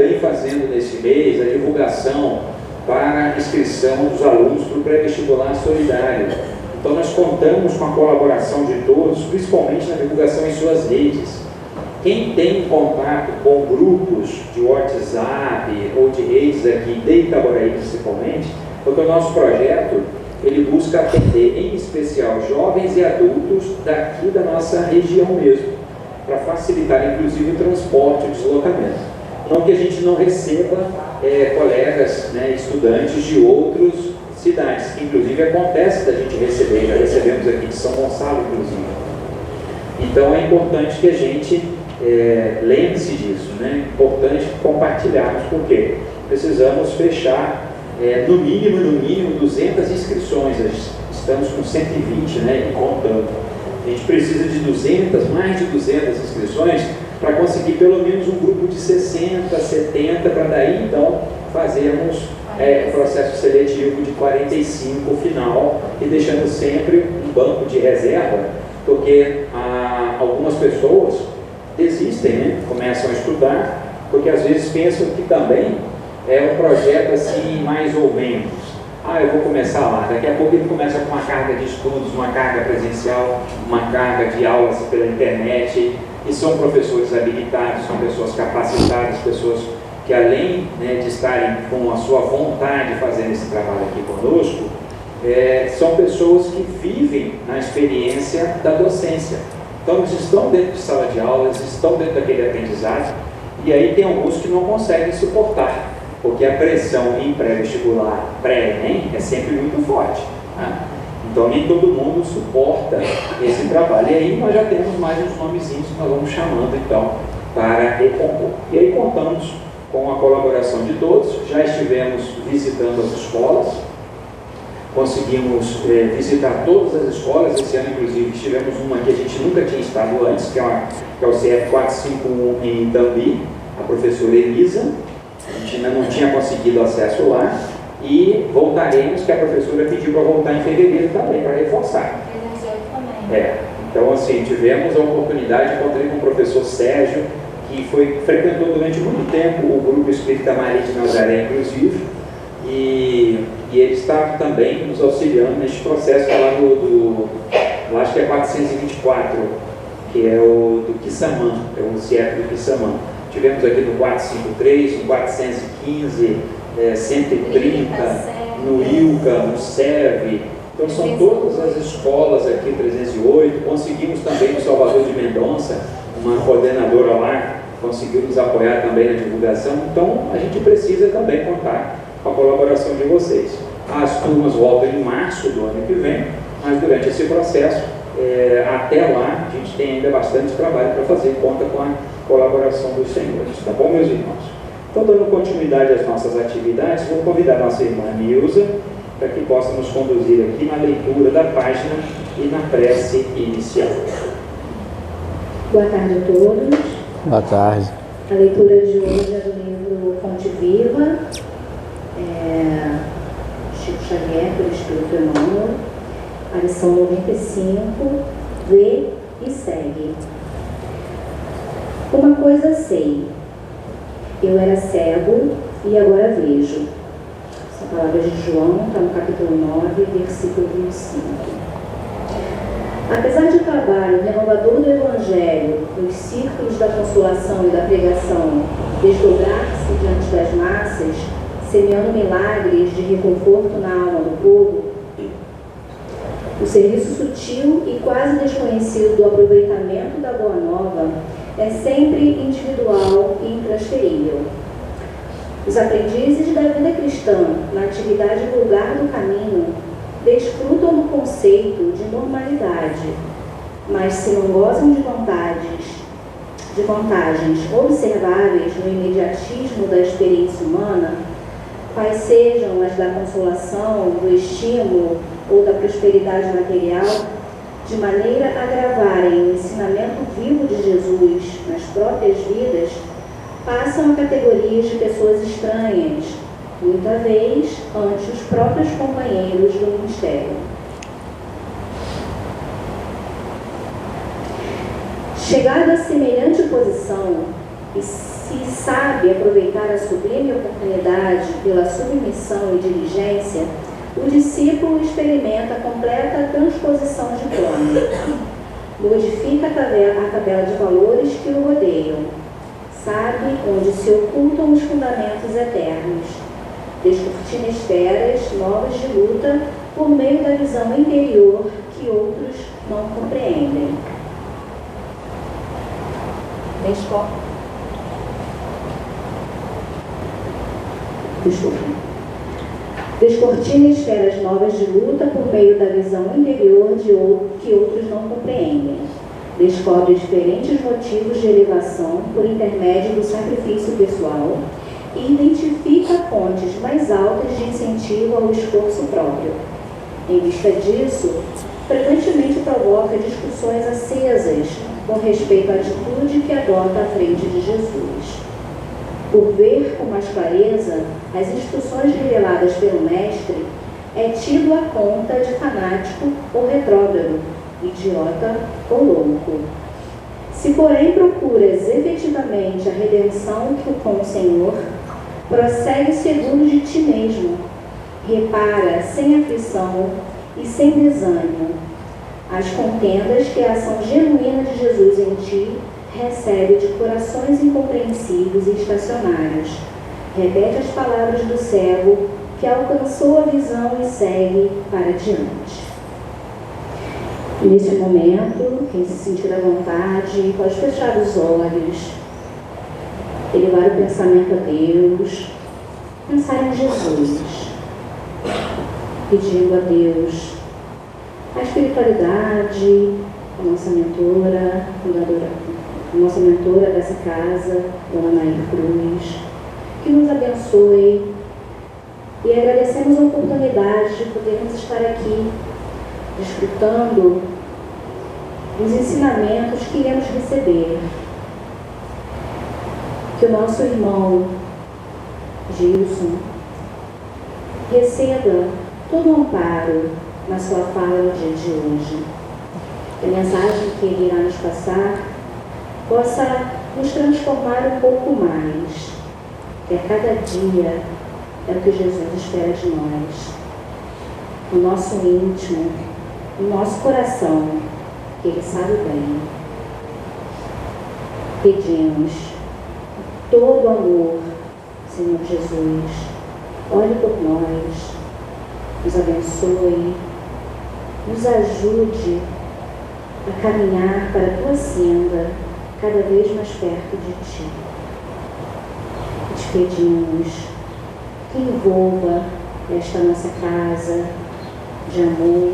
também fazendo nesse mês a divulgação para a inscrição dos alunos para o pré-vestibular solidário. Então nós contamos com a colaboração de todos, principalmente na divulgação em suas redes. Quem tem contato com grupos de WhatsApp ou de redes aqui de Itaboraí principalmente, porque o nosso projeto ele busca atender em especial jovens e adultos daqui da nossa região mesmo, para facilitar inclusive o transporte e o deslocamento. Não que a gente não receba colegas, né, estudantes de outras cidades, que inclusive acontece da gente receber, já recebemos aqui de São Gonçalo inclusive. Então é importante que a gente lembre-se disso, né? Importante compartilharmos, porque precisamos fechar no mínimo 200 inscrições. Estamos com 120, né, e contando. A gente precisa de mais de 200 inscrições para conseguir pelo menos um grupo de 60, 70, para daí então fazermos processo seletivo de 45 final e deixando sempre um banco de reserva, porque algumas pessoas desistem, né? Começam a estudar, porque às vezes pensam que também é um projeto assim, mais ou menos. Eu vou começar lá, daqui a pouco ele começa com uma carga de estudos, uma carga presencial, uma carga de aulas pela internet, e são professores habilitados, são pessoas capacitadas, pessoas que além, né, de estarem com a sua vontade fazendo esse trabalho aqui conosco, são pessoas que vivem na experiência da docência. Então eles estão dentro de sala de aula, eles estão dentro daquele aprendizado, e aí tem alguns que não conseguem suportar, porque a pressão em pré-vestibular, pré-ENEM, é sempre muito forte, né? Então nem todo mundo suporta esse trabalho. E aí nós já temos mais uns nomezinhos que nós vamos chamando então para recompor. E aí contamos com a colaboração de todos, já estivemos visitando as escolas, conseguimos visitar todas as escolas. Esse ano inclusive tivemos uma que a gente nunca tinha estado antes, que é o CF 451 em Itambi, a professora Elisa. A gente ainda não tinha conseguido acesso lá, e voltaremos, que a professora pediu para voltar em fevereiro também, para reforçar. Então assim, tivemos a oportunidade, encontrei com o professor Sérgio, que frequentou durante muito tempo o grupo Espírita Maria de Nazaré, inclusive, e ele está também nos auxiliando neste processo lá lá acho que é 424, que é o do Quissamã, é o CIEP do Quissamã. Tivemos aqui no 453, no 415, 130, no ILCA, no SERV. Então são todas as escolas aqui, 308. Conseguimos também no Salvador de Mendonça, uma coordenadora lá, conseguiu nos apoiar também na divulgação. Então a gente precisa também contar com a colaboração de vocês. As turmas voltam em março do ano que vem, mas durante esse processo, até lá, a gente tem ainda bastante trabalho para fazer, conta com a colaboração dos senhores, tá bom, meus irmãos? Então, dando continuidade às nossas atividades, vou convidar a nossa irmã Nilza para que possa nos conduzir aqui na leitura da página e na prece inicial. Boa tarde a todos. Boa tarde. A leitura de hoje é do livro Fonte Viva, Chico Xavier, pelo Espírito Emmanuel, a lição 95, vê e segue. Uma coisa sei, eu era cego e agora vejo. Essa palavra de João está no capítulo 9, versículo 25. Apesar de trabalho renovador do Evangelho nos círculos da consolação e da pregação desdobrar-se diante das massas, semeando milagres de reconforto na alma do povo, o serviço sutil e quase desconhecido do aproveitamento da Boa Nova é sempre individual e intransferível. Os aprendizes da vida cristã, na atividade vulgar do caminho, desfrutam do conceito de normalidade, mas se não gozam de vantagens observáveis no imediatismo da experiência humana, quais sejam as da consolação, do estímulo ou da prosperidade material, de maneira a gravarem o ensinamento vivo de Jesus nas próprias vidas, passam a categorias de pessoas estranhas, muita vez ante os próprios companheiros do ministério. Chegado a semelhante posição, e se se sabe aproveitar a sublime oportunidade pela submissão e diligência, o discípulo experimenta a completa transposição de plano. Modifica a tabela de valores que o rodeiam. Sabe onde se ocultam os fundamentos eternos. Descortina esferas novas de luta por meio da visão interior que outros não compreendem. Descortina esferas novas de luta por meio da visão interior que outros não compreendem. Descobre diferentes motivos de elevação por intermédio do sacrifício pessoal e identifica pontes mais altas de incentivo ao esforço próprio. Em vista disso, frequentemente provoca discussões acesas com respeito à atitude que adota à frente de Jesus. Por ver com mais clareza as instruções reveladas pelo Mestre, é tido a conta de fanático ou retrógrado, idiota ou louco. Se, porém, procuras efetivamente a redenção com o Senhor, prossegue seguro de ti mesmo, repara sem aflição e sem desânimo as contendas que a ação genuína de Jesus em ti recebe de corações incompreensivos e estacionários. Repete as palavras do cego que alcançou a visão e segue para diante. Nesse momento, quem se sentir à vontade, pode fechar os olhos, elevar o pensamento a Deus, pensar em Jesus, pedindo a Deus a espiritualidade, a nossa mentora, fundadora, a nossa mentora dessa casa, Dona Nair Cruz, que nos abençoe, e agradecemos a oportunidade de podermos estar aqui desfrutando dos ensinamentos que iremos receber. Que o nosso irmão Gilson receba todo o amparo na sua fala no dia de hoje. Que a mensagem que ele irá nos passar possa nos transformar um pouco mais. Que a cada dia é o que Jesus espera de nós. No nosso íntimo, no nosso coração, que Ele sabe bem. Pedimos todo amor, Senhor Jesus, olhe por nós, nos abençoe, nos ajude a caminhar para a Tua senda, cada vez mais perto de Ti. Te pedimos que envolva esta nossa casa de amor,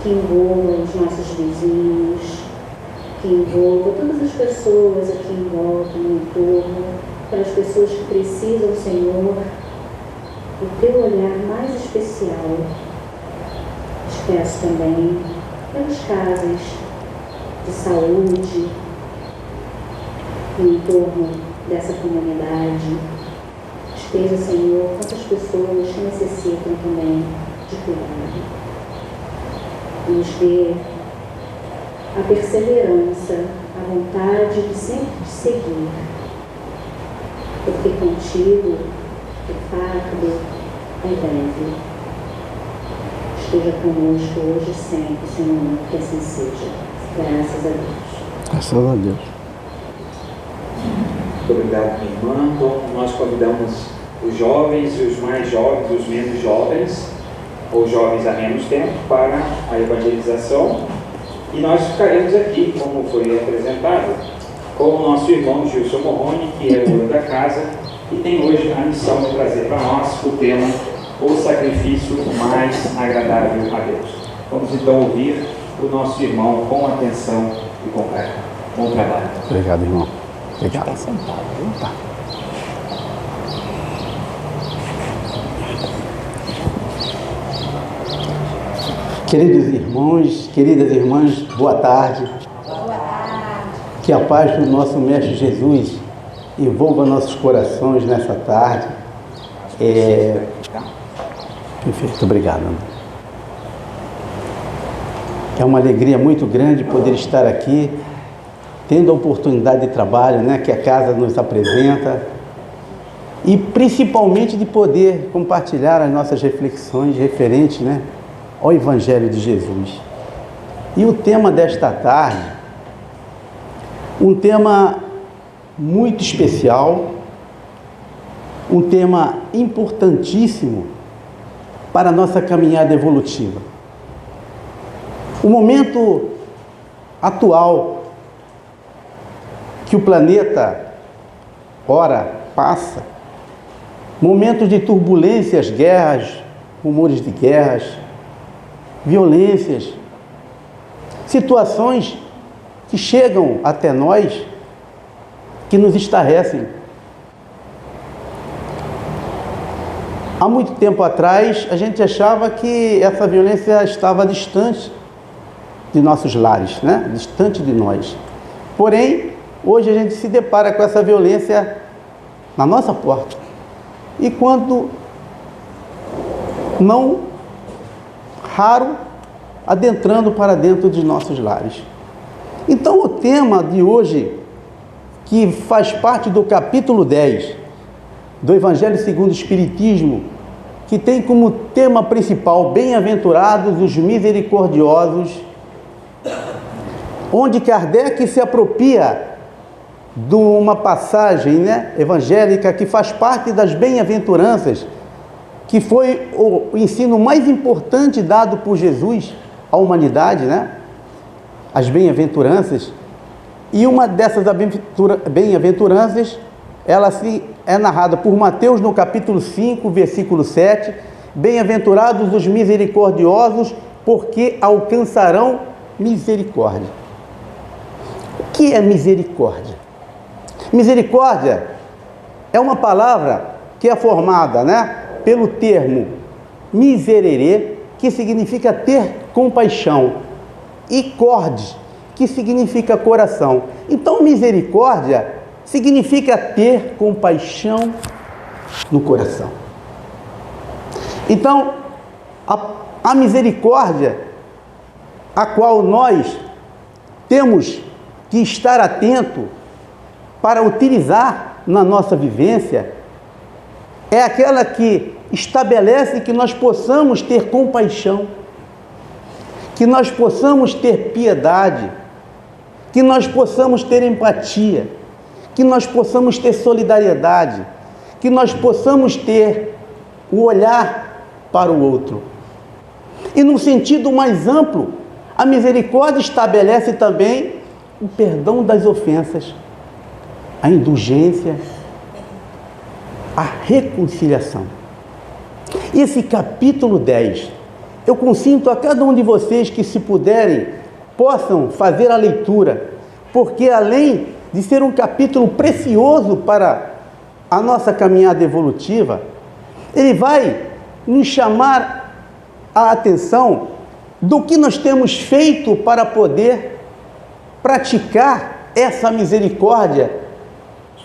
que envolva os nossos vizinhos, que envolva todas as pessoas aqui em volta, no entorno, aquelas pessoas que precisam, Senhor, do Teu olhar mais especial. Te peço também pelas casas de saúde no entorno dessa comunidade. Esteja, Senhor, quantas pessoas que necessitam também de cuidado. Nos dê a perseverança, a vontade de sempre te seguir, porque contigo o fardo é breve. Esteja conosco hoje e sempre, Senhor, que assim seja. Graças a Deus. Graças a Deus. Muito obrigado, minha irmã. Então, nós convidamos os jovens e os mais jovens, os menos jovens, ou jovens há menos tempo, para a evangelização. E nós ficaremos aqui, como foi apresentado, com o nosso irmão Gilson Morrone, que é o dono da casa, e tem hoje a missão de trazer para nós o tema O Sacrifício Mais Agradável a Deus. Vamos então ouvir o nosso irmão com atenção e com carinho. Bom trabalho. Obrigado, irmão. Obrigado. Está sentado, viu? Tá. Queridos irmãos, queridas irmãs, boa tarde. Boa tarde. Que a paz do nosso Mestre Jesus envolva nossos corações nessa tarde. Perfeito, obrigado. É uma alegria muito grande poder estar aqui tendo a oportunidade de trabalho, né, que a casa nos apresenta, e principalmente de poder compartilhar as nossas reflexões referentes, né, ao Evangelho de Jesus. E o tema desta tarde, um tema muito especial, um tema importantíssimo para a nossa caminhada evolutiva. O momento atual que o planeta, ora, passa, momentos de turbulências, guerras, rumores de guerras, violências, situações que chegam até nós, que nos estarrecem. Há muito tempo atrás, a gente achava que essa violência estava distante de nossos lares, né? Distante de nós. Porém, hoje a gente se depara com essa violência na nossa porta. E quando não raro, adentrando para dentro de nossos lares. Então, o tema de hoje, que faz parte do capítulo 10 do Evangelho segundo o Espiritismo, que tem como tema principal bem-aventurados os misericordiosos, onde Kardec se apropria de uma passagem, né, evangélica que faz parte das bem-aventuranças, que foi o ensino mais importante dado por Jesus à humanidade, né? As bem-aventuranças. E uma dessas bem-aventuranças, ela é narrada por Mateus no capítulo 5, versículo 7. Bem-aventurados os misericordiosos, porque alcançarão misericórdia. O que é misericórdia? Misericórdia é uma palavra que é formada, né, pelo termo miserere, que significa ter compaixão, e corde, que significa coração. Então, misericórdia significa ter compaixão no coração. Então, a misericórdia a qual nós temos que estar atento para utilizar na nossa vivência é aquela que estabelece que nós possamos ter compaixão, que nós possamos ter piedade, que nós possamos ter empatia, que nós possamos ter solidariedade, que nós possamos ter o olhar para o outro. E no sentido mais amplo, a misericórdia estabelece também o perdão das ofensas, a indulgência, a reconciliação. Esse capítulo 10, eu consinto a cada um de vocês que, se puderem, possam fazer a leitura, porque além de ser um capítulo precioso para a nossa caminhada evolutiva, ele vai nos chamar a atenção do que nós temos feito para poder praticar essa misericórdia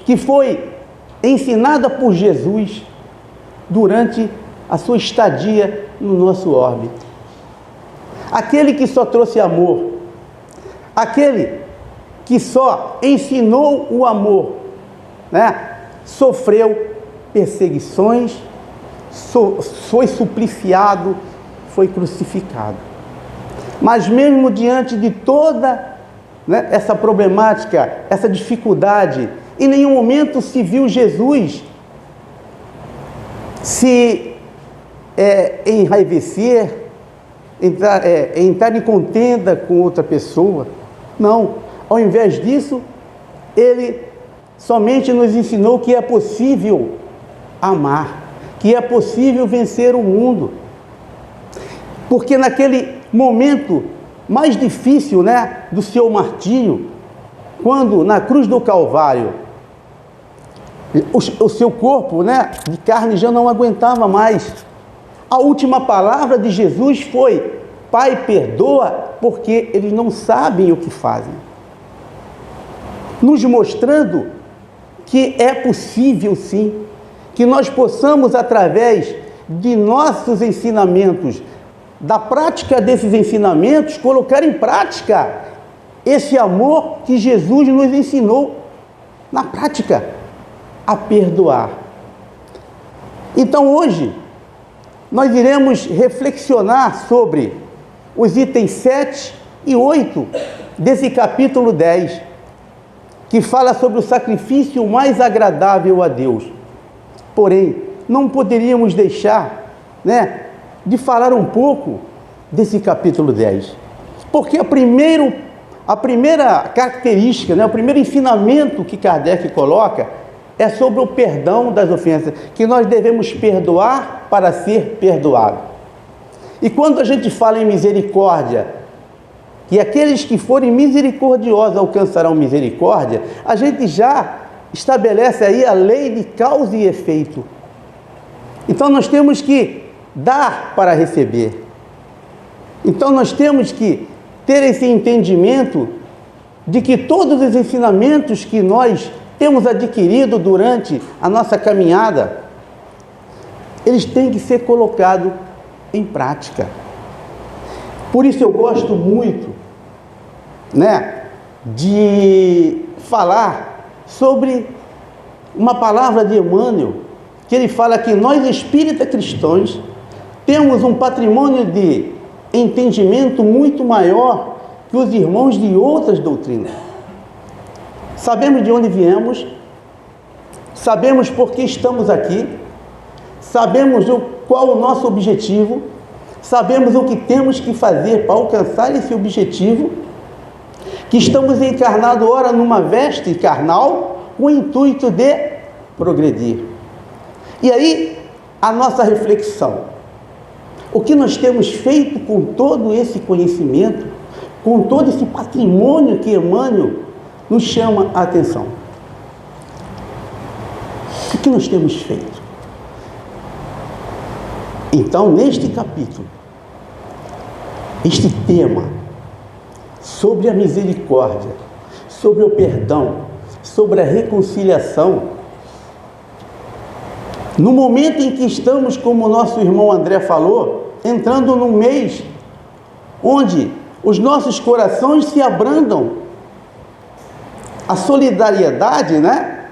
que foi ensinada por Jesus durante a sua estadia no nosso orbe. Aquele que só trouxe amor, aquele que só ensinou o amor, né, sofreu perseguições, foi supliciado, foi crucificado. Mas mesmo diante de toda, né, essa problemática, essa dificuldade, em nenhum momento se viu Jesus se enraivecer, entrar em contenda com outra pessoa. Não, ao invés disso, ele somente nos ensinou que é possível amar, que é possível vencer o mundo. Porque naquele momento mais difícil, né, do seu martírio, quando na cruz do Calvário, o seu corpo, né, de carne já não aguentava mais. A última palavra de Jesus foi: Pai, perdoa, porque eles não sabem o que fazem. Nos mostrando que é possível sim, que nós possamos, através de nossos ensinamentos, da prática desses ensinamentos, colocar em prática esse amor que Jesus nos ensinou na prática, a perdoar. Então hoje, nós iremos reflexionar sobre os itens 7 e 8 desse capítulo 10, que fala sobre o sacrifício mais agradável a Deus. Porém, não poderíamos deixar, de falar um pouco desse capítulo 10, porque a primeira característica, o primeiro ensinamento que Kardec coloca é sobre o perdão das ofensas, que nós devemos perdoar para ser perdoado. E quando a gente fala em misericórdia, que aqueles que forem misericordiosos alcançarão misericórdia, a gente já estabelece aí a lei de causa e efeito. Então nós temos que dar para receber. Então nós temos que ter esse entendimento de que todos os ensinamentos que nós temos adquirido durante a nossa caminhada, eles têm que ser colocados em prática. Por isso eu gosto muito, de falar sobre uma palavra de Emmanuel, que ele fala que nós espíritas cristãos temos um patrimônio de entendimento muito maior que os irmãos de outras doutrinas. Sabemos de onde viemos, sabemos por que estamos aqui, sabemos qual o nosso objetivo, sabemos o que temos que fazer para alcançar esse objetivo, que estamos encarnados ora numa veste carnal, com o intuito de progredir. E aí, a nossa reflexão: o que nós temos feito com todo esse conhecimento, com todo esse patrimônio que Emmanuel nos chama a atenção? O que nós temos feito? Então, neste capítulo, este tema sobre a misericórdia, sobre o perdão, sobre a reconciliação, no momento em que estamos, como o nosso irmão André falou, entrando num mês onde os nossos corações se abrandam, a solidariedade,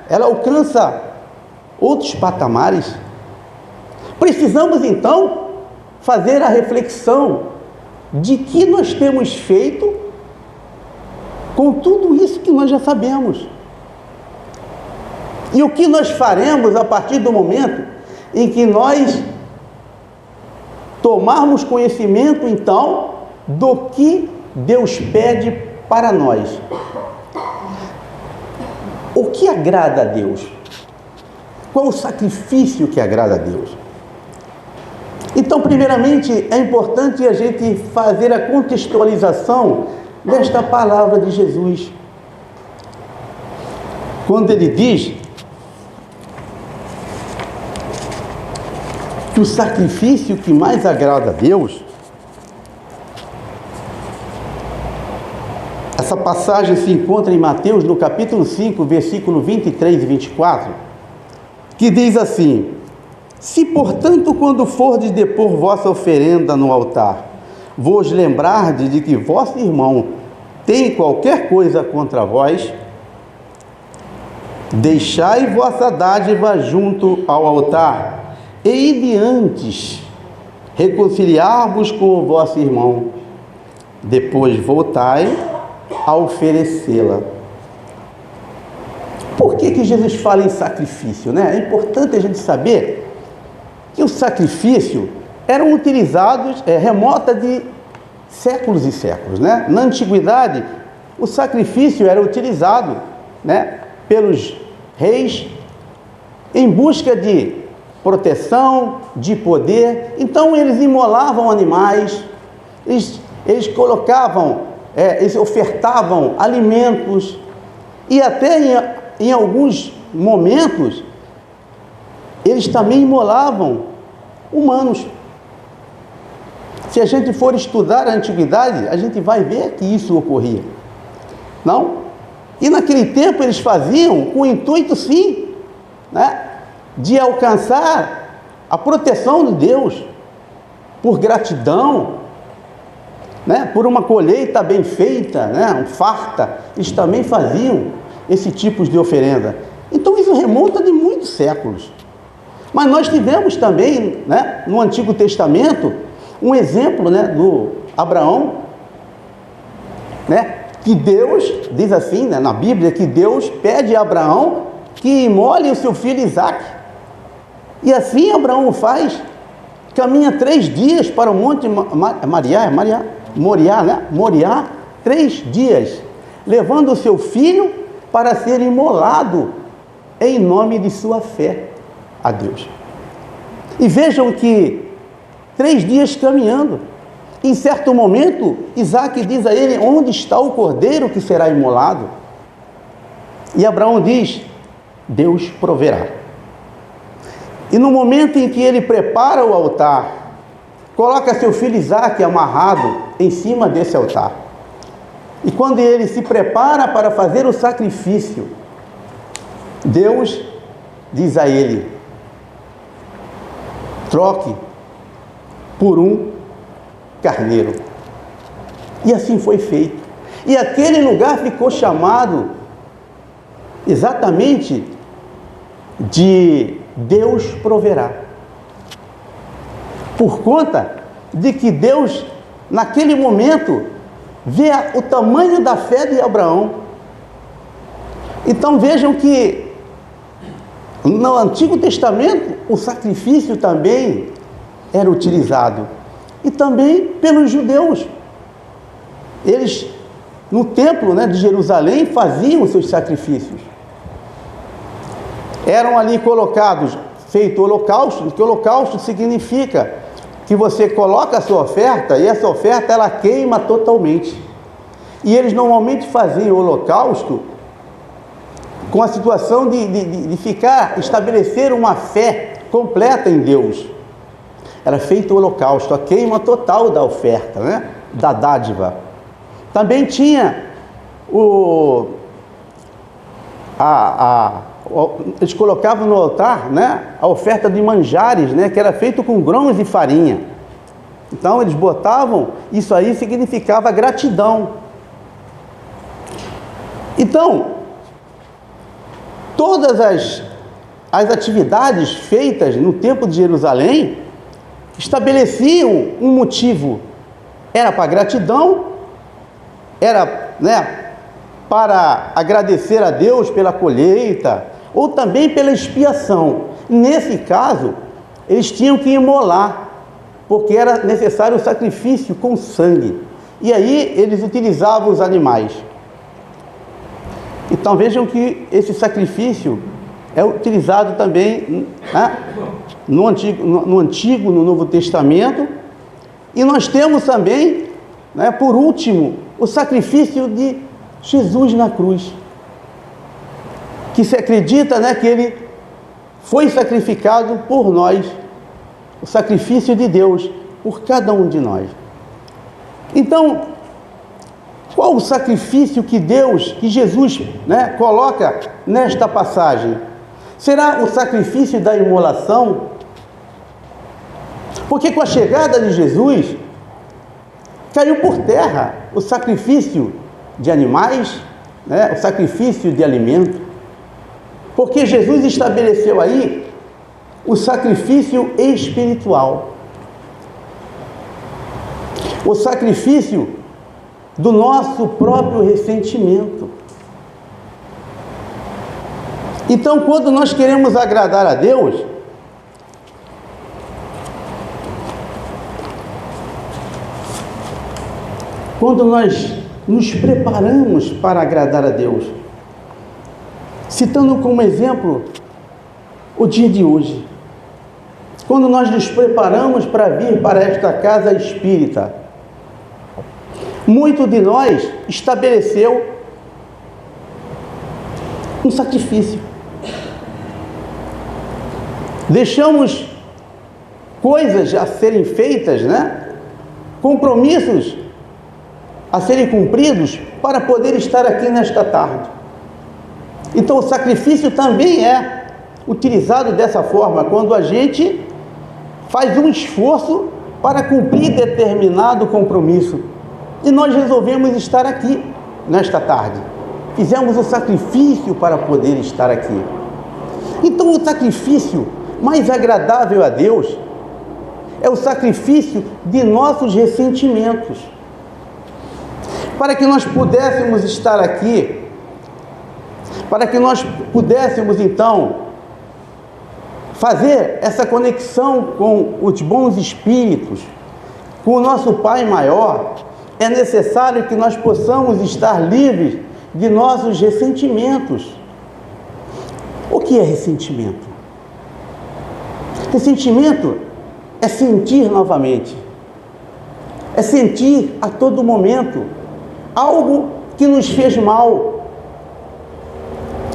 ela alcança outros patamares. Precisamos então fazer a reflexão de que nós temos feito com tudo isso que nós já sabemos. E o que nós faremos a partir do momento em que nós tomarmos conhecimento, então, do que Deus pede para nós. O que agrada a Deus? Qual o sacrifício que agrada a Deus? Então, primeiramente, é importante a gente fazer a contextualização desta palavra de Jesus. Quando ele diz que o sacrifício que mais agrada a Deus, essa passagem se encontra em Mateus, no capítulo 5, versículo 23 e 24, que diz assim: se, portanto, quando fordes depor vossa oferenda no altar, vos lembrardes de que vosso irmão tem qualquer coisa contra vós, deixai vossa dádiva junto ao altar, e ide antes reconciliar-vos com o vosso irmão, depois voltai a oferecê-la. Por que Jesus fala em sacrifício, É importante a gente saber que os sacrifícios eram utilizados, remota de séculos e séculos, Na antiguidade, o sacrifício era utilizado, pelos reis em busca de proteção, de poder. Então eles imolavam animais, eles colocavam, eles ofertavam alimentos, e até em alguns momentos eles também imolavam humanos. Se a gente for estudar a antiguidade, a gente vai ver que isso ocorria. Não? E naquele tempo eles faziam com o intuito, sim, de alcançar a proteção de Deus, por gratidão, né, por uma colheita bem feita, né, farta, eles também faziam esse tipo de oferenda. Então isso remonta de muitos séculos. Mas nós tivemos também, né, no Antigo Testamento, um exemplo, né, do Abraão, né, que Deus, diz assim, né, na Bíblia, que Deus pede a Abraão que imole o seu filho Isaque. E assim Abraão faz, caminha 3 dias para o monte Moriá, né? Moriá, 3 dias, levando o seu filho para ser imolado em nome de sua fé a Deus. E vejam que 3 dias caminhando, em certo momento, Isaque diz a ele: onde está o cordeiro que será imolado? E Abraão diz: Deus proverá. E no momento em que ele prepara o altar, coloca seu filho Isaque amarrado em cima desse altar. E quando ele se prepara para fazer o sacrifício, Deus diz a ele: troque por um carneiro. E assim foi feito. E aquele lugar ficou chamado exatamente de Deus proverá. Por conta de que Deus, naquele momento, vê o tamanho da fé de Abraão. Então vejam que no Antigo Testamento o sacrifício também era utilizado. E também pelos judeus. Eles, no templo, né, de Jerusalém, faziam os seus sacrifícios. Eram ali colocados, feito holocausto, que holocausto significa que você coloca a sua oferta e essa oferta ela queima totalmente. E eles normalmente faziam o holocausto com a situação de estabelecer uma fé completa em Deus. Era feito o holocausto, a queima total da oferta, né? Da dádiva. Também tinha eles colocavam no altar, né, a oferta de manjares, né, que era feito com grãos de farinha. Então eles botavam, isso aí significava gratidão. Então, todas as atividades feitas no Templo de Jerusalém estabeleciam um motivo. Era para gratidão, era, né, para agradecer a Deus pela colheita, ou também pela expiação. Nesse caso, eles tinham que imolar, porque era necessário o sacrifício com sangue. E aí eles utilizavam os animais. Então vejam que esse sacrifício é utilizado também, né, no Antigo, no Novo Testamento. E nós temos também, né, por último, o sacrifício de Jesus na cruz, que se acredita, né, que ele foi sacrificado por nós, o sacrifício de Deus por cada um de nós. Então, qual o sacrifício que Jesus, né, coloca nesta passagem? Será o sacrifício da imolação? Porque com a chegada de Jesus, caiu por terra o sacrifício de animais, né, o sacrifício de alimento, porque Jesus estabeleceu aí o sacrifício espiritual, o sacrifício do nosso próprio ressentimento. Então, quando nós queremos agradar a Deus, quando nós nos preparamos para agradar a Deus, citando como exemplo o dia de hoje, quando nós nos preparamos para vir para esta casa espírita, muito de nós estabeleceu um sacrifício. Deixamos coisas a serem feitas, né? Compromissos a serem cumpridos para poder estar aqui nesta tarde. Então o sacrifício também é utilizado dessa forma, quando a gente faz um esforço para cumprir determinado compromisso. E nós resolvemos estar aqui nesta tarde. Fizemos o sacrifício para poder estar aqui. Então, o sacrifício mais agradável a Deus é o sacrifício de nossos ressentimentos. Para que nós pudéssemos estar aqui, para que nós pudéssemos então fazer essa conexão com os bons espíritos, com o nosso Pai maior, é necessário que nós possamos estar livres de nossos ressentimentos. O que é ressentimento? Ressentimento é sentir novamente, é sentir a todo momento algo que nos fez mal,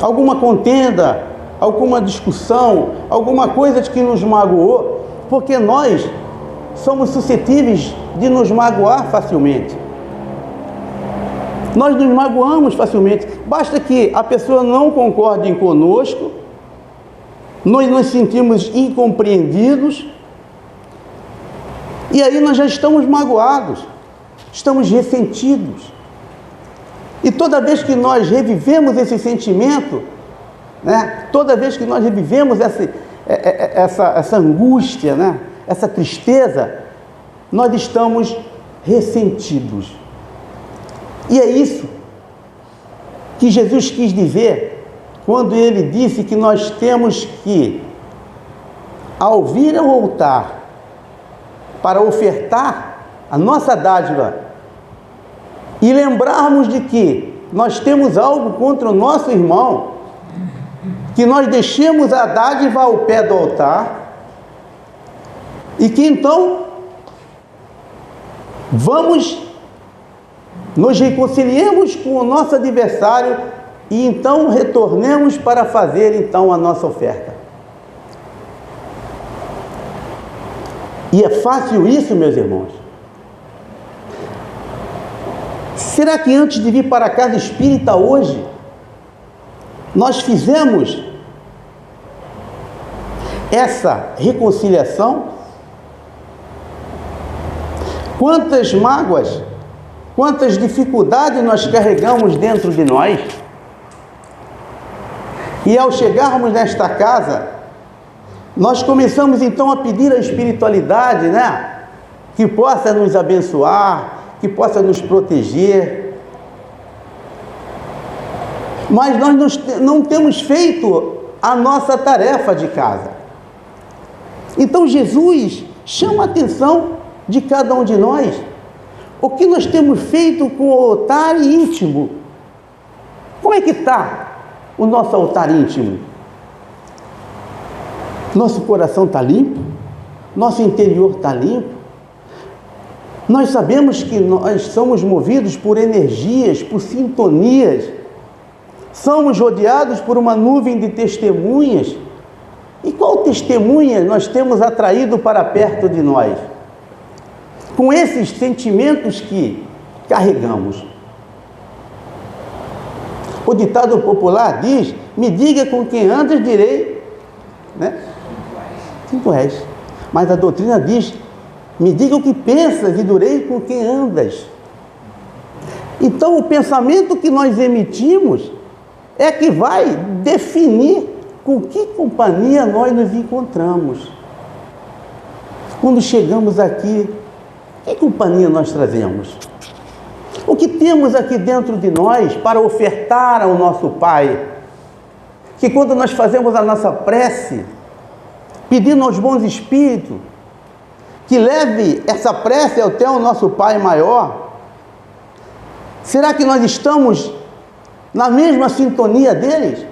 alguma contenda, alguma discussão, alguma coisa de que nos magoou, porque nós somos suscetíveis de nos magoar facilmente. Nós nos magoamos facilmente. Basta que a pessoa não concorde conosco, nós nos sentimos incompreendidos, e aí nós já estamos magoados, estamos ressentidos. E toda vez que nós revivemos esse sentimento, né, toda vez que nós revivemos essa angústia, né, essa tristeza, nós estamos ressentidos. E é isso que Jesus quis dizer quando ele disse que nós temos que, ao vir ao altar para ofertar a nossa dádiva e lembrarmos de que nós temos algo contra o nosso irmão, que nós deixemos a dádiva ao pé do altar e que então nos reconciliemos com o nosso adversário e então retornemos para fazer então a nossa oferta. E é fácil isso, meus irmãos? Será que antes de vir para a casa espírita hoje, nós fizemos essa reconciliação? Quantas mágoas, quantas dificuldades nós carregamos dentro de nós? E ao chegarmos nesta casa, nós começamos então a pedir a espiritualidade, né? Que possa nos abençoar, que possa nos proteger. Mas nós não temos feito a nossa tarefa de casa. Então Jesus chama a atenção de cada um de nós. O que nós temos feito com o altar íntimo? Como é que está o nosso altar íntimo? Nosso coração está limpo? Nosso interior está limpo? Nós sabemos que nós somos movidos por energias, por sintonias. Somos rodeados por uma nuvem de testemunhas. E qual testemunha nós temos atraído para perto de nós? Com esses sentimentos que carregamos. O ditado popular diz: me diga com quem andas, direi, né? Quem tu és. Mas a doutrina diz: me diga o que pensas e direi com quem andas. Então o pensamento que nós emitimos é que vai definir com que companhia nós nos encontramos. Quando chegamos aqui, que companhia nós trazemos? O que temos aqui dentro de nós para ofertar ao nosso Pai? Que quando nós fazemos a nossa prece, pedindo aos bons espíritos que leve essa prece até o nosso Pai maior, será que nós estamos na mesma sintonia deles?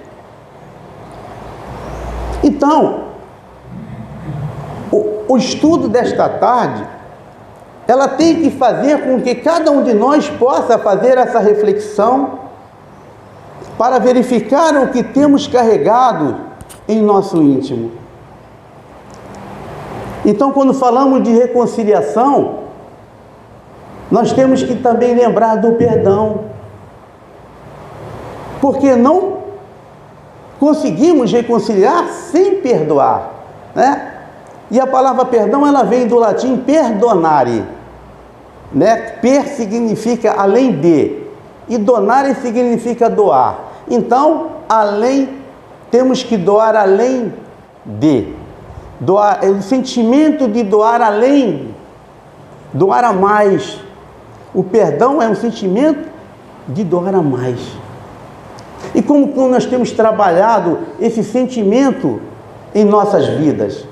Então, o estudo desta tarde, ela tem que fazer com que cada um de nós possa fazer essa reflexão para verificar o que temos carregado em nosso íntimo. Então, quando falamos de reconciliação, nós temos que também lembrar do perdão, porque não conseguimos reconciliar sem perdoar, né? E a palavra perdão, ela vem do latim perdonare. né? Per significa além de, e donare significa doar. Então, temos que doar além de. Doar, é o sentimento de doar além, doar a mais. O perdão é um sentimento de doar a mais. E como nós temos trabalhado esse sentimento em nossas vidas?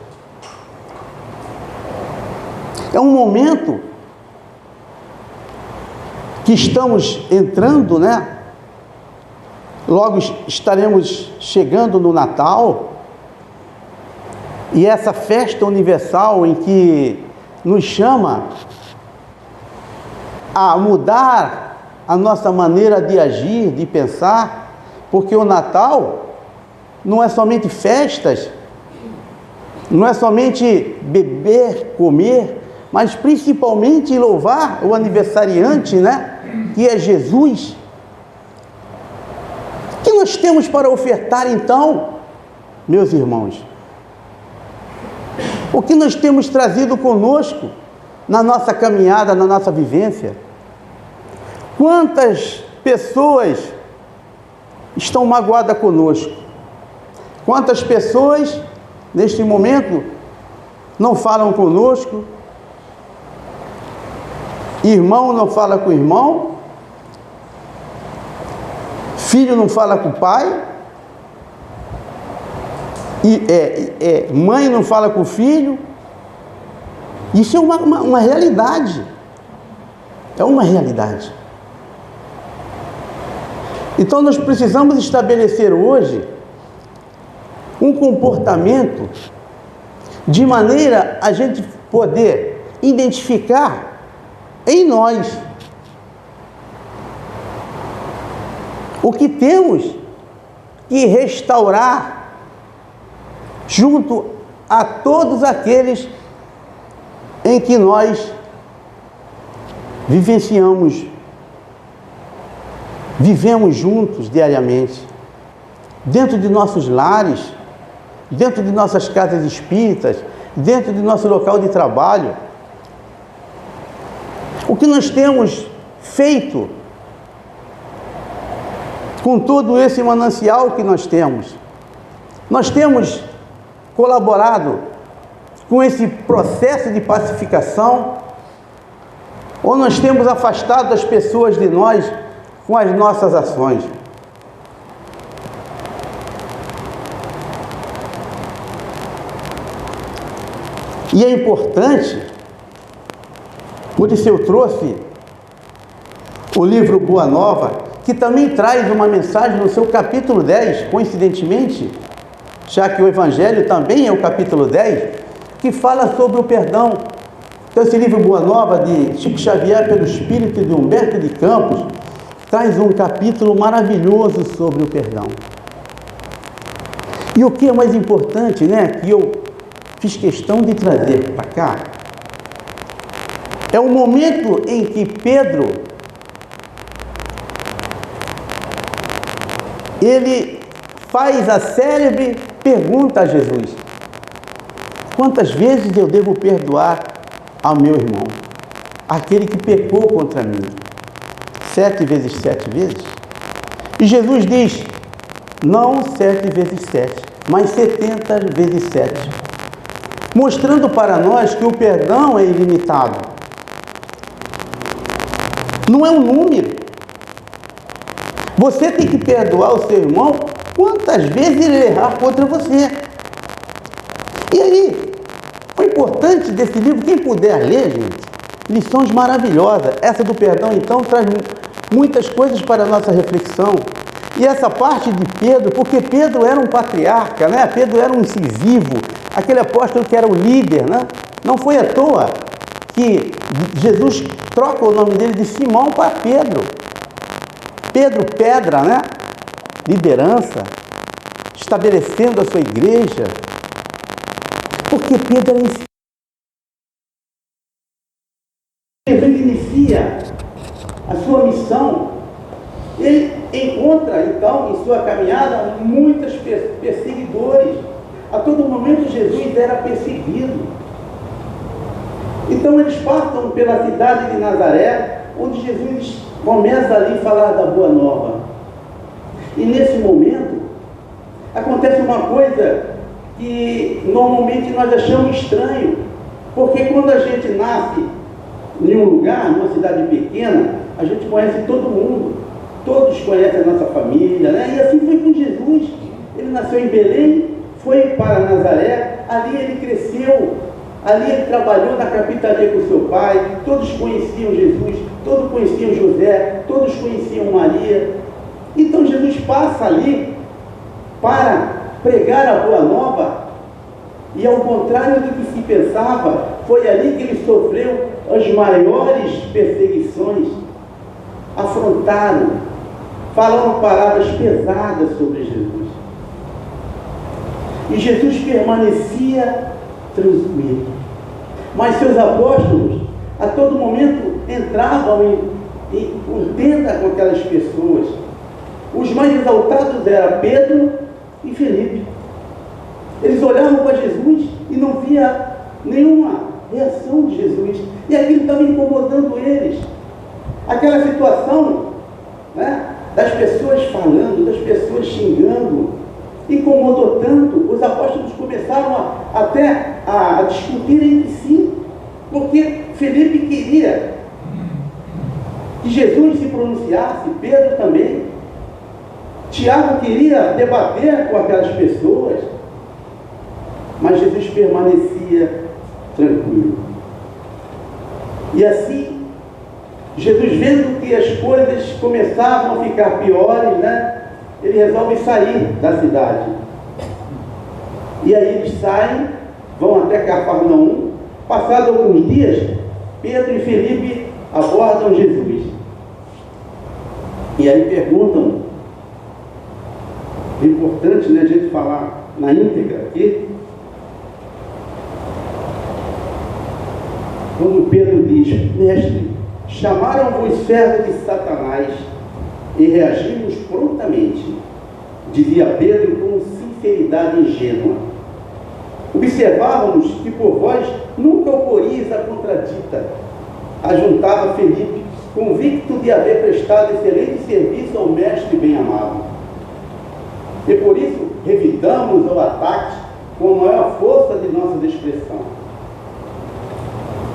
É um momento que estamos entrando, né? Logo estaremos chegando no Natal, e essa festa universal em que nos chama a mudar a nossa maneira de agir, de pensar, porque o Natal não é somente festas, não é somente beber, comer, mas principalmente louvar o aniversariante, né? Que é Jesus. O que nós temos para ofertar então, meus irmãos? O que nós temos trazido conosco na nossa caminhada, na nossa vivência? Quantas pessoas estão magoadas conosco? Quantas pessoas, neste momento, não falam conosco? Irmão não fala com irmão? Filho não fala com o pai? Mãe não fala com o filho? Isso é uma realidade. É uma realidade. Então nós precisamos estabelecer hoje um comportamento de maneira a gente poder identificar em nós o que temos que restaurar junto a todos aqueles em que nós vivemos juntos diariamente, dentro de nossos lares, dentro de nossas casas espíritas, dentro de nosso local de trabalho. O que nós temos feito com todo esse manancial que nós temos? Nós temos colaborado com esse processo de pacificação, ou nós temos afastado as pessoas de nós com as nossas ações? E é importante, por isso eu trouxe o livro Boa Nova, que também traz uma mensagem no seu capítulo 10, coincidentemente, já que o Evangelho também é o capítulo 10, que fala sobre o perdão. Então esse livro Boa Nova, de Chico Xavier, pelo espírito de Humberto de Campos, traz um capítulo maravilhoso sobre o perdão. E o que é mais importante, né, que eu fiz questão de trazer para cá, é o momento em que Pedro, ele faz a célebre pergunta a Jesus: quantas vezes eu devo perdoar ao meu irmão, aquele que pecou contra mim? 7 vezes 7 vezes? E Jesus diz: não 7 vezes 7, mas 70 vezes 7. Mostrando para nós que o perdão é ilimitado. Não é um número. Você tem que perdoar o seu irmão quantas vezes ele errar contra você. E aí, o importante desse livro, quem puder ler, gente, lições maravilhosas. Essa do perdão, então, traz muitas coisas para a nossa reflexão. E essa parte de Pedro, porque Pedro era um patriarca, né? Pedro era um incisivo, aquele apóstolo que era o líder, né? Não foi à toa que Jesus troca o nome dele de Simão para Pedro. Pedro, pedra, né? Liderança, estabelecendo a sua igreja. Porque Pedro ele inicia a sua missão. Ele encontra, então, em sua caminhada, muitos perseguidores. A todo momento, Jesus era perseguido. Então eles passam pela cidade de Nazaré, onde Jesus começa ali a falar da Boa Nova. E nesse momento, acontece uma coisa que normalmente nós achamos estranho, porque quando a gente nasce em um lugar, numa cidade pequena, a gente conhece todo mundo, todos conhecem a nossa família, né? E assim foi com Jesus. Ele nasceu em Belém, foi para Nazaré, ali ele cresceu, ali ele trabalhou na capitania com seu pai, todos conheciam Jesus, todos conheciam José, todos conheciam Maria. Então Jesus passa ali para pregar a Boa Nova, e ao contrário do que se pensava, foi ali que ele sofreu as maiores perseguições. Afrontaram, falaram palavras pesadas sobre Jesus. E Jesus permanecia tranquilo. Mas seus apóstolos, a todo momento, entravam em contenda com aquelas pessoas. Os mais exaltados eram Pedro e Felipe. Eles olhavam para Jesus e não via nenhuma reação de Jesus. E aquilo estava incomodando eles. Aquela situação, né, das pessoas falando, das pessoas xingando, incomodou tanto, os apóstolos começaram até a discutir entre si, porque Felipe queria que Jesus se pronunciasse, Pedro também. Tiago queria debater com aquelas pessoas, mas Jesus permanecia tranquilo. E assim, Jesus, vendo que as coisas começavam a ficar piores, né, ele resolve sair da cidade. E aí eles saem, vão até Cafarnaum. Passados alguns dias, Pedro e Felipe abordam Jesus. E aí perguntam, é importante, né, a gente falar na íntegra aqui, quando Pedro diz: mestre, chamaram-vos servo de Satanás, e reagimos prontamente, dizia Pedro com sinceridade ingênua. Observávamos que por vós nunca ocorríeis a contradita. Ajuntava Felipe, convicto de haver prestado excelente serviço ao mestre bem-amado. E por isso revidamos o ataque com a maior força de nossa expressão.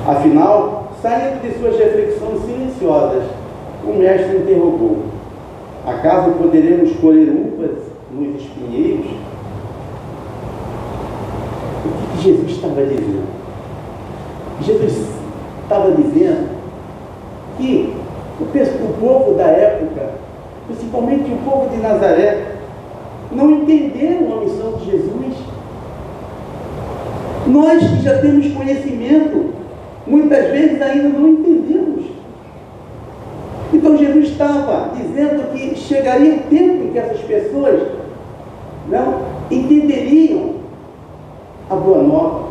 Afinal, saindo de suas reflexões silenciosas, o mestre interrogou: acaso poderemos colher uvas nos espinheiros? O que Jesus estava dizendo? Jesus estava dizendo que o povo da época, principalmente o povo de Nazaré, não entenderam a missão de Jesus. Nós que já temos conhecimento, muitas vezes ainda não entendemos. Então Jesus estava dizendo que chegaria o tempo em que essas pessoas não entenderiam a Boa Nova,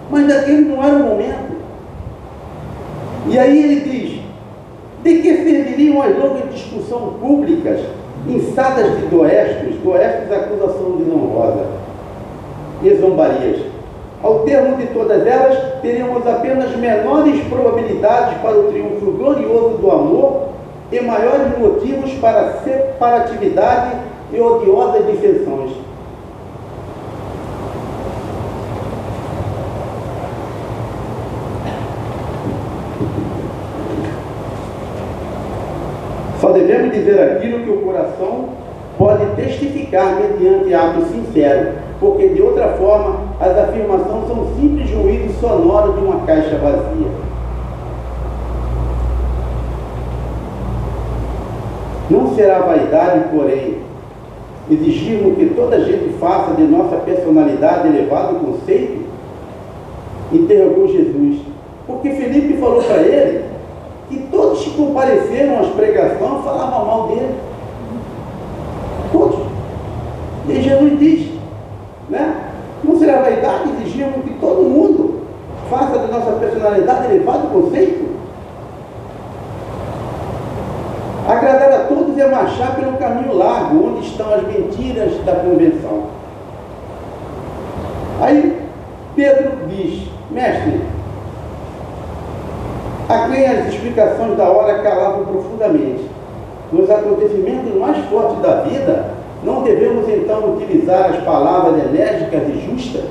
mas daquele não era o momento. E aí ele diz: de que serviriam as longas discussões públicas, inçadas de doestos, acusação desonrosa e zombarias? Ao termo de todas elas, teríamos apenas menores probabilidades para o triunfo glorioso do amor e maiores motivos para separatividade e odiosas dissensões. Só devemos dizer aquilo que o coração pode testificar mediante ato sincero, porque de outra forma as afirmações são simples ruídos sonoros de uma caixa vazia. Não será vaidade, porém, exigirmos que toda a gente faça de nossa personalidade elevado conceito? Interrogou Jesus, porque Felipe falou para ele que todos que compareceram às pregações falavam mal dele. Todos. E Jesus diz, né? Não será vaidade exigirmos que todo mundo faça da nossa personalidade elevado conceito? Agradar a todos é marchar pelo caminho largo, onde estão as mentiras da convenção. Aí Pedro diz: mestre, A quem as explicações da hora calavam profundamente. Nos acontecimentos mais fortes da vida, não devemos então utilizar as palavras enérgicas e justas?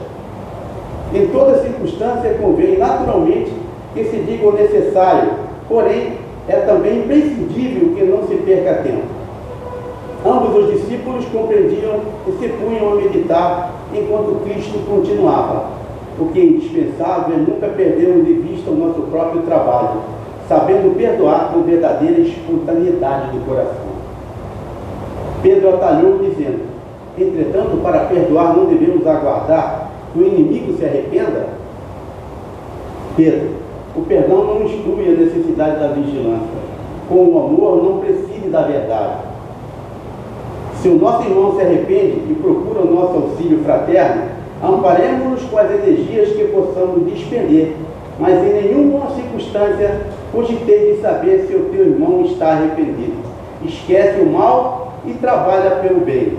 Em toda circunstância convém naturalmente que se diga o necessário, porém é também imprescindível que não se perca tempo. Ambos os discípulos compreendiam e se punham a meditar enquanto Cristo continuava. O que é indispensável é nunca perdermos de vista o nosso próprio trabalho, sabendo perdoar com verdadeira espontaneidade do coração. Pedro atalhou dizendo: entretanto, para perdoar não devemos aguardar que o inimigo se arrependa? Pedro, o perdão não exclui a necessidade da vigilância. Com o amor não precise da verdade. Se o nosso irmão se arrepende e procura o nosso auxílio fraterno, amparemos-nos com as energias que possamos despender, mas em nenhuma circunstância cogitei de saber se o teu irmão está arrependido. Esquece o mal e trabalha pelo bem.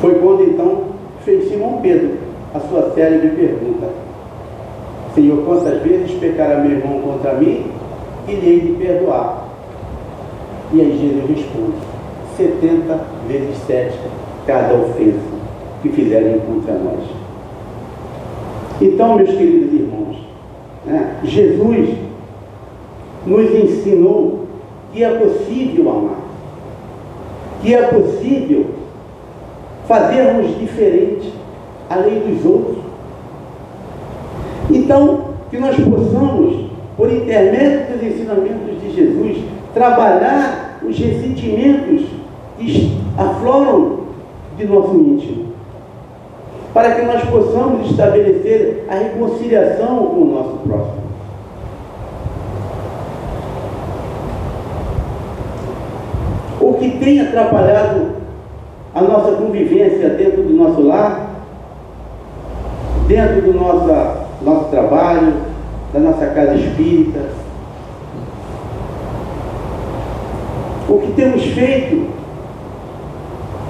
Foi quando então fez Simão Pedro a sua célebre pergunta: Senhor, quantas vezes pecará meu irmão contra mim e lhe hei de perdoar? E aí Jesus responde: 70 vezes 7 cada ofensa que fizerem contra nós. Então, meus queridos irmãos, Jesus nos ensinou que é possível amar, que é possível fazermos diferente além dos outros. Então, que nós possamos, por intermédio dos ensinamentos de Jesus, trabalhar os ressentimentos que afloram de nosso íntimo, para que nós possamos estabelecer a reconciliação com o nosso próximo. O que tem atrapalhado a nossa convivência dentro do nosso lar, dentro do nosso trabalho, da nossa casa espírita, o que temos feito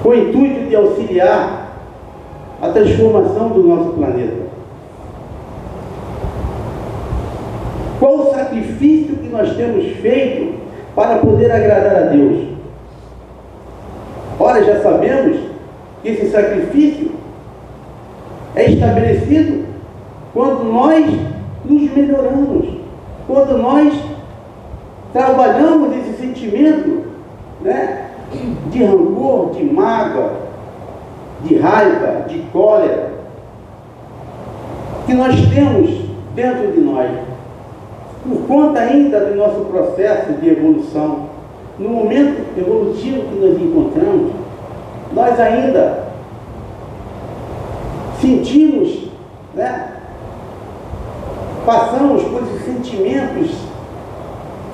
com o intuito de auxiliar a transformação do nosso planeta? Qual o sacrifício que nós temos feito para poder agradar a Deus? Ora, já sabemos que esse sacrifício é estabelecido quando nós nos melhoramos, quando nós trabalhamos esse sentimento, de rancor, de mágoa, de raiva, de cólera, que nós temos dentro de nós, por conta ainda do nosso processo de evolução. No momento evolutivo que nos encontramos, nós ainda sentimos, passamos por esses sentimentos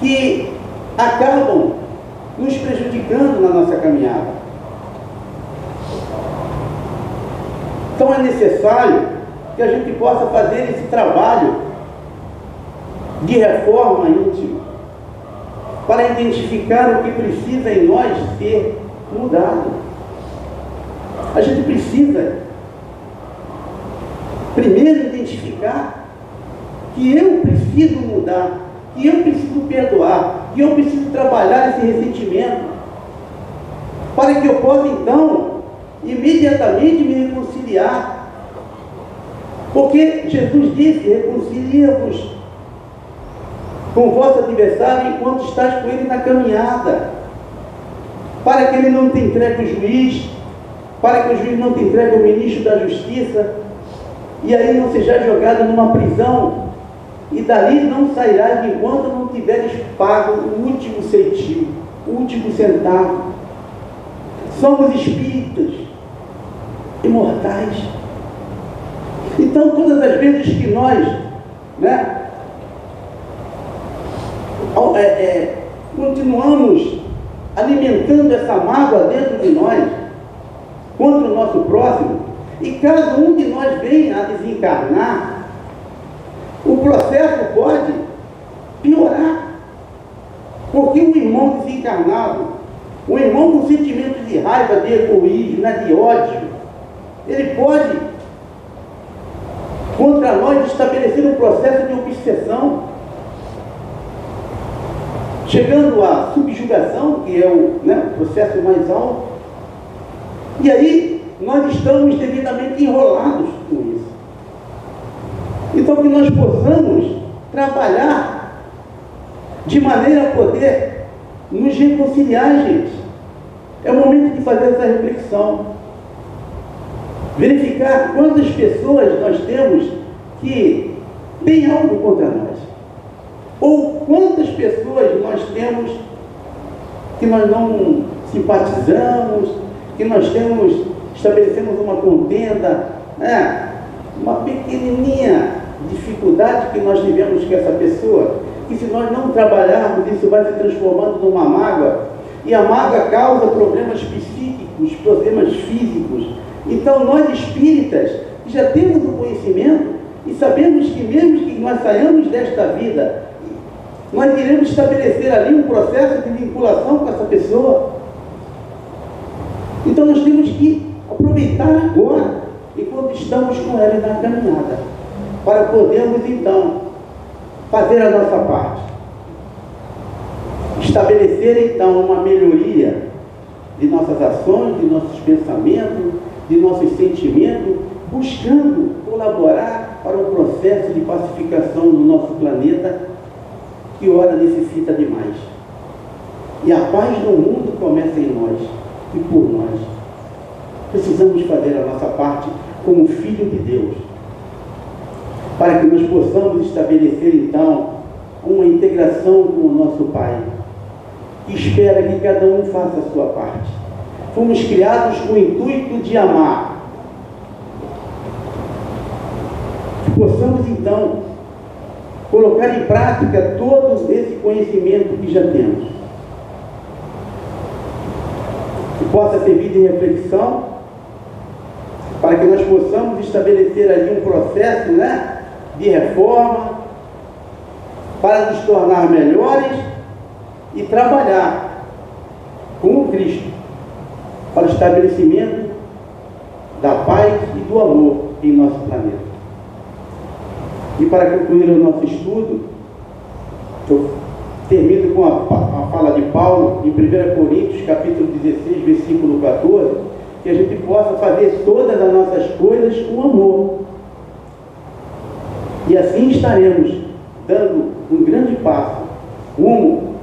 que acabam nos prejudicando na nossa caminhada. Então é necessário que a gente possa fazer esse trabalho de reforma íntima, para identificar o que precisa em nós ser mudado. A gente precisa primeiro identificar que eu preciso mudar, que eu preciso perdoar, que eu preciso trabalhar esse ressentimento, para que eu possa então imediatamente me reconciliar. Porque Jesus disse: reconcilia-vos com o vosso adversário enquanto estás com ele na caminhada, para que ele não te entregue o juiz, para que o juiz não te entregue o ministro da justiça, e aí não seja jogado numa prisão, e dali não sairás enquanto não tiveres pago o último centavo, o último centavo. Somos espíritas imortais. Então, todas as vezes que nós continuamos alimentando essa mágoa dentro de nós contra o nosso próximo, e caso um de nós venha a desencarnar, o processo pode piorar, porque um irmão desencarnado, um irmão com sentimentos de raiva, de egoísmo, de ódio, ele pode contra nós estabeleceram um processo de obsessão, chegando à subjugação, que é o processo mais alto. E aí nós estamos devidamente enrolados com isso. Então que nós possamos trabalhar de maneira a poder nos reconciliar, gente. É o momento de fazer essa reflexão. Verificar quantas pessoas nós temos que têm algo contra nós. Ou quantas pessoas nós temos que nós não simpatizamos, que nós estabelecemos uma contenda, uma pequenininha dificuldade que nós vivemos com essa pessoa, que se nós não trabalharmos, isso vai se transformando numa mágoa, e a mágoa causa problemas psíquicos, problemas físicos. Então nós espíritas já temos o conhecimento e sabemos que mesmo que nós saiamos desta vida, nós iremos estabelecer ali um processo de vinculação com essa pessoa. Então nós temos que aproveitar agora, enquanto estamos com ela na caminhada, para podermos então fazer a nossa parte. Estabelecer então uma melhoria de nossas ações, de nossos pensamentos, de nossos sentimentos, buscando colaborar para o processo de pacificação do nosso planeta, que ora necessita demais. E a paz do mundo começa em nós e por nós. Precisamos fazer a nossa parte como filho de Deus, para que nós possamos estabelecer então uma integração com o nosso Pai, que espera que cada um faça a sua parte. Fomos criados com o intuito de amar. Que possamos então colocar em prática todo esse conhecimento que já temos. Que possa servir de reflexão, para que nós possamos estabelecer ali um processo de reforma, para nos tornar melhores e trabalhar com o Cristo para o estabelecimento da paz e do amor em nosso planeta. E para concluir o nosso estudo, eu termino com a fala de Paulo em 1 Coríntios, capítulo 16, versículo 14, que a gente possa fazer todas as nossas coisas com amor. E assim estaremos dando um grande passo rumo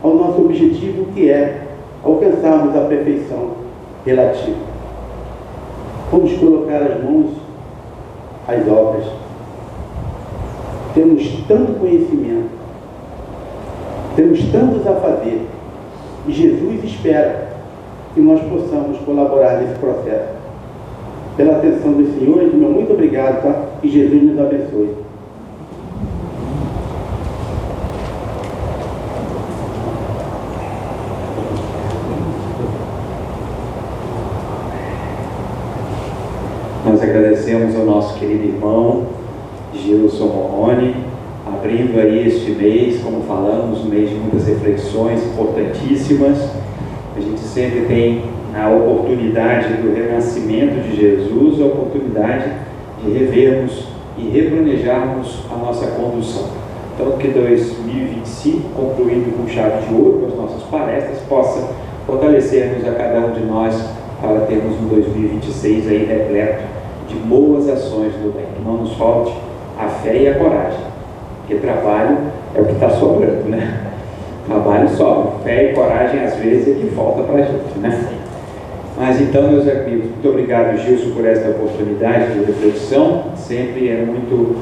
ao nosso objetivo, que é alcançarmos a perfeição relativa. Vamos colocar as mãos às obras. Temos tanto conhecimento, temos tantos a fazer, e Jesus espera que nós possamos colaborar nesse processo. Pela atenção dos senhores, meu muito obrigado, tá? E Jesus nos abençoe. Nós agradecemos ao nosso querido irmão Gilson Morrone, abrindo aí este mês, como falamos, um mês de muitas reflexões importantíssimas. A gente sempre tem a oportunidade do renascimento de Jesus, a oportunidade de revermos e replanejarmos a nossa condução. Então, que 2025, concluindo com chave de ouro, com as nossas palestras, possa fortalecer-nos a cada um de nós para termos um 2026 aí repleto de boas ações do bem. Que não nos falte a fé e a coragem, porque trabalho é o que está sobrando, né? Trabalho sobra, fé e coragem às vezes é que falta para a gente, né? Mas então, meus amigos, muito obrigado, Gilson, por esta oportunidade de reflexão. Sempre é muito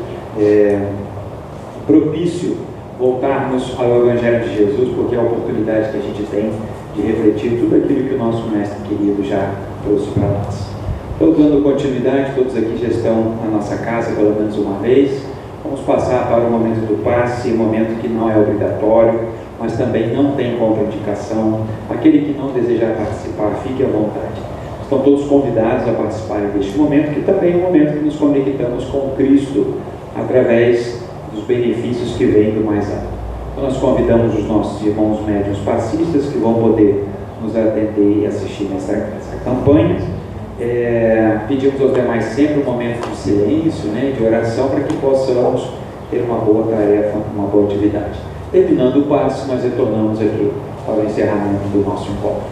propício voltarmos ao Evangelho de Jesus, porque é a oportunidade que a gente tem de refletir tudo aquilo que o nosso mestre querido já trouxe para nós. Então, dando continuidade, todos aqui já estão na nossa casa pelo menos uma vez. Vamos passar para o momento do passe, um momento que não é obrigatório, mas também não tem contraindicação. Aquele que não desejar participar, fique à vontade. Estão todos convidados a participarem deste momento, que também é um momento que nos conectamos com Cristo através dos benefícios que vêm do mais alto. Então nós convidamos os nossos irmãos médiuns passistas que vão poder nos atender e assistir nessa campanha. Pedimos aos demais sempre um momento de silêncio, né, de oração, para que possamos ter uma boa tarefa, uma boa atividade. Terminando o passo, nós retornamos aqui para o encerramento do nosso encontro.